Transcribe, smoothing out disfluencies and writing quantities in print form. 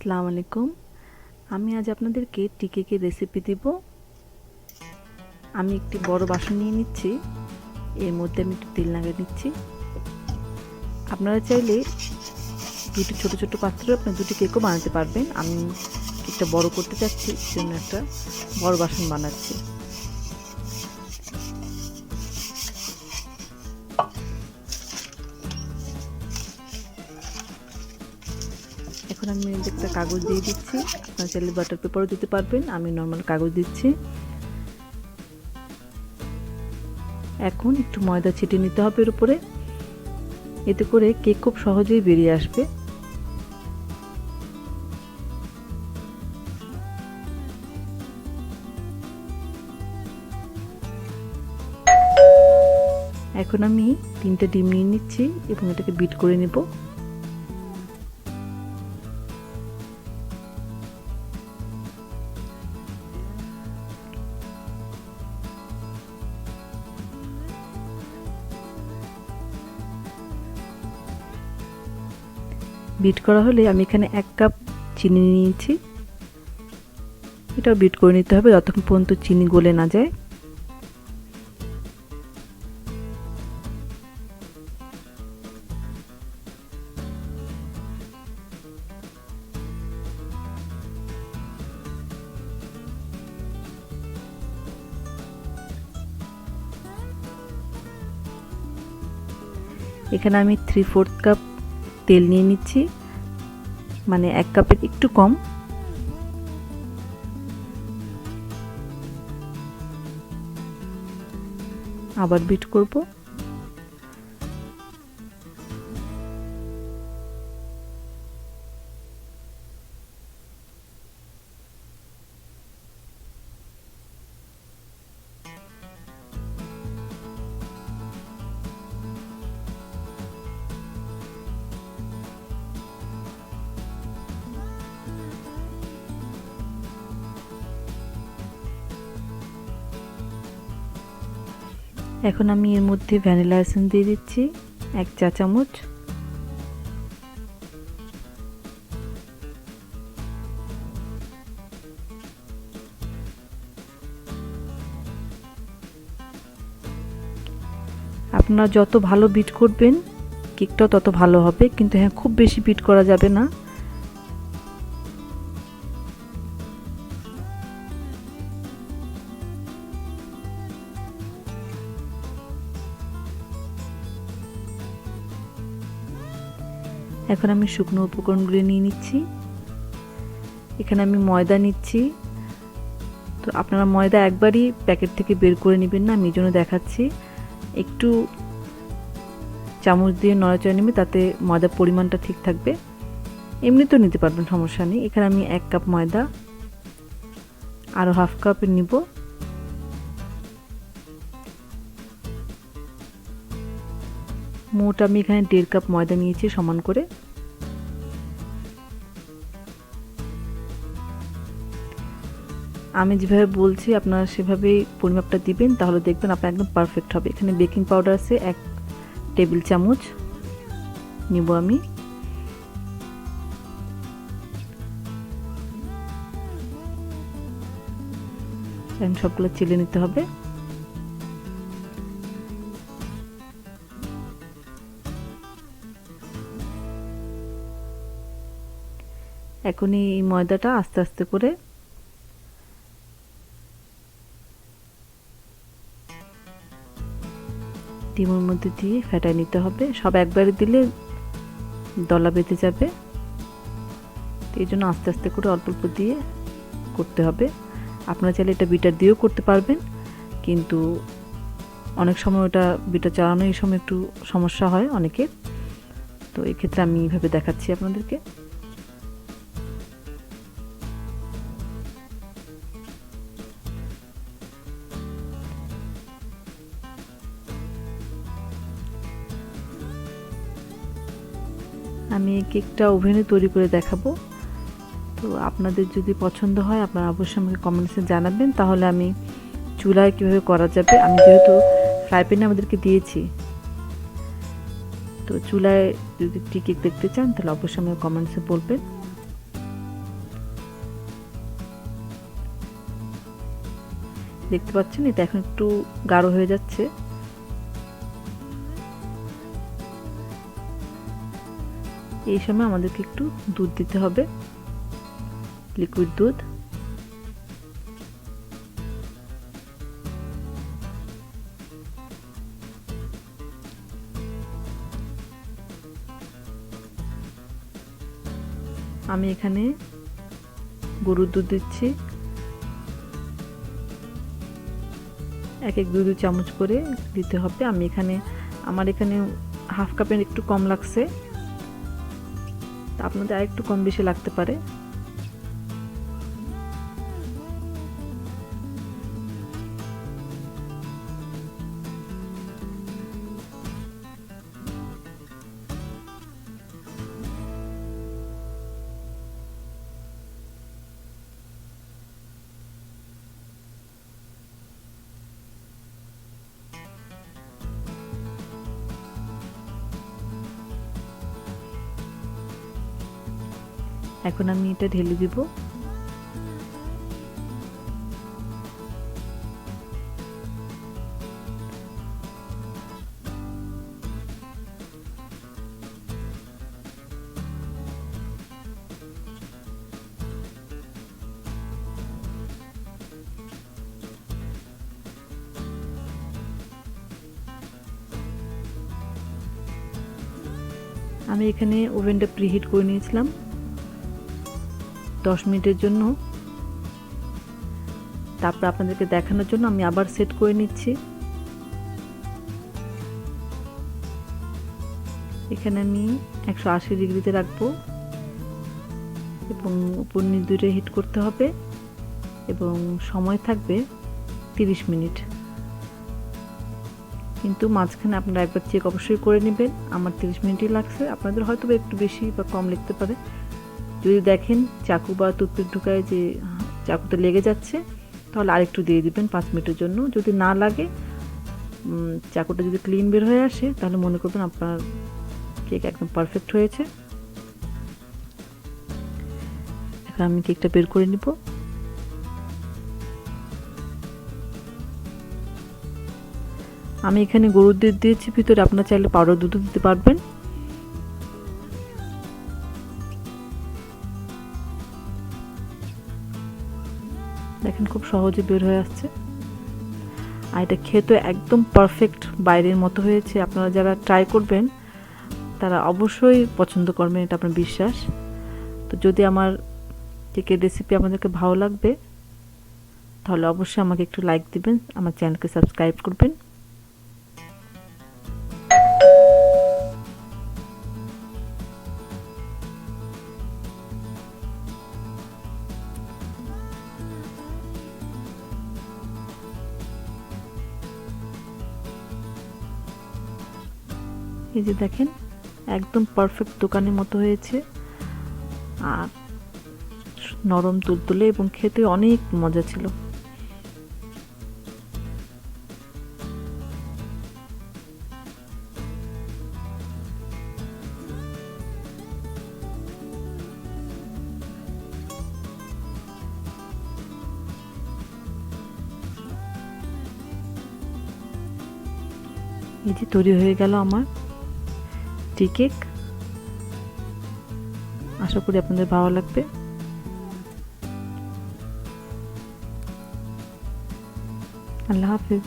আসসালামু আলাইকুম। আমি আজ আপনাদেরকে টি কেকের রেসিপি দিব। আমি একটি বড় বাসন নিয়ে নিচ্ছি, এর মধ্যে আমি একটু তেল লাগিয়ে নিচ্ছি। আপনারা চাইলে দুটি ছোট ছোট পাত্রে আপনি দুটি কেকও বানাতে পারবেন। আমি কেকটা বড় করতে চাচ্ছি, সেজন্য একটা বড় বাসন বানাচ্ছি। এখন আমি একটা কাগজ দিয়ে দিচ্ছি, আপনারা চাইলে বাটার পেপারও দিতে পারবেন, আমি নর্মাল কাগজ দিচ্ছি। এখন একটু ময়দা ছিটিয়ে নিতে হবে এর উপরে, এতে করে কেক খুব সহজেই বেরিয়ে আসবে। এখন আমি 3টে ডিম নিয়ে নিচ্ছি এবং এটাকে বিট করে নেব। বিট করা হলে আমি এখানে 1 কাপ চিনি নিয়েছি, এটাও বিট করে নিতে হবে যতক্ষণ পর্যন্ত চিনি গলে না যায়। এখানে আমি 3/4 কাপ তেল নিয়ে নিচ্ছি, মানে 1 কাপের একটু কম। আবার বিট করব। এখন আমি এর মধ্যে ভ্যানিলা এসেন্স দিয়ে দিচ্ছি 1 চা চামচ। আপনারা যত ভালো বিট করবেন কেকটা তত ভালো হবে, কিন্তু হ্যাঁ খুব বেশি বিট করা যাবে না। এখন আমি শুকনো উপকরণগুলো নিয়ে নিচ্ছি। এখানে আমি ময়দা নিচ্ছি, তো আপনারা ময়দা একবারই প্যাকেট থেকে বের করে নেবেন না, আমি এই জন্য দেখাচ্ছি। একটু চামচ দিয়ে নড়াচড়া নেবে, তাতে ময়দার পরিমাণটা ঠিক থাকবে। এমনি তো নিতে পারবেন, সমস্যা নেই। এখানে আমি 1 কাপ ময়দা, আরও হাফ কাপ নিব। মোট আমি এখানে 1.5 কাপ ময়দা নিয়েছি সমান করে। আমি যেভাবে বলছি আপনারা সেভাবেই পরিমাপটা দিবেন, তাহলে দেখবেন আপনার একদম পারফেক্ট হবে। এখানে বেকিং পাউডার আছে 1 টেবিল চামচ নিব আমি। সবগুলো চেলে নিতে হবে। এখন এই ময়দাটা আস্তে আস্তে করে ডিমের মধ্যে দিয়ে ফেটাই নিতে হবে। সব একবারে দিলে দলা বেঁধে যাবে, এই জন্য আস্তে আস্তে করে অল্প অল্প দিয়ে করতে হবে। আপনারা চাইলে এটা বিটার দিয়েও করতে পারবেন, কিন্তু অনেক সময় ওটা বিটার চালানো এই সময় একটু সমস্যা হয় অনেকের, তো এই ক্ষেত্রে আমি এইভাবে দেখাচ্ছি আপনাদেরকে। আমি এই কেকটা ওভেনে তৈরি করে দেখাবো, তো আপনাদের যদি পছন্দ হয় আপনারা অবশ্যই আমাকে কমেন্টসে জানাবেন, তাহলে আমি চুলায় কীভাবে করা যাবে। আমি যেহেতু ফ্রাই প্যানে আমাদেরকে দিয়েছি, তো চুলায় যদি কেক দেখতে চান তাহলে অবশ্যই আমাকে কমেন্টসে বলবেন। দেখতে পাচ্ছেন এটা এখন একটু গাঢ় হয়ে যাচ্ছে। এই সময় আমাদেরকে একটু দুধ দিতে হবে, লিকুইড দুধ। আমি এখানে গরুর দুধ দিচ্ছি, 1-2 চামচ করে দিতে হবে। আমার এখানে হাফ কাপের একটু কম লাগছে, আপনাদের আর একটু কম বেশি লাগতে পারে। এখন আমি এটা ঢেলে দিব। আমি এখানে ওভেনটা প্রিহিট করে নিয়েছিলাম 10 মিনিটের জন্য। তারপর আপনাদেরকে দেখানোর জন্য আমি আবার সেট করে নিচ্ছি। এখানে আমি 180 ডিগ্রিতে রাখবো এবং উপর নিচ দুইটা হিট করতে হবে এবং সময় থাকবে 30 মিনিট। কিন্তু মাঝখানে আপনারা একবার চেক অবশ্যই করে নেবেন। আমার 30 মিনিটই লাগছে, আপনাদের হয়তো একটু বেশি বা কম লাগতে পারে। যদি দেখেন চাকু বা টুথপিক ঢুকায় যে চাকুতে লেগে যাচ্ছে, তাহলে আরেকটু দিয়ে দিবেন 5 মিনিটের জন্য। যদি না লাগে, চাকুটা যদি ক্লিন বের হয়ে আসে, তাহলে মনে করবেন আপনার কেক একদম পারফেক্ট হয়েছে। এখন আমি কেকটা বের করে নিব। আমি এখানে গরুর দুধ দিয়েছি ভিতরে, আপনারা চাইলে পাউডার দুধও দিতে পারবেন। দেখেন খুব সহজে বের হয়ে আসছে, আর এটা খেতে একদম পারফেক্ট বাইরের মতো হয়েছে। আপনারা যারা ট্রাই করবেন তারা অবশ্যই পছন্দ করবেন, এটা আপনার বিশ্বাস। তো যদি আমার কেকের রেসিপি আপনাদেরকে ভালো লাগবে, তাহলে অবশ্যই আমাকে একটু লাইক দিবেন, আমার চ্যানেলকে সাবস্ক্রাইব করবেন। এই যে দেখেন একদম পারফেক্ট দোকানের মতো হয়েছে, আর নরম তুলতুলে এবং খেতে অনেক মজা ছিল। এই যে তৈরি হয়ে গেল আমার টি কেক। আশা করি আপনাদের ভালো লাগবে। আল্লাহ হাফেজ।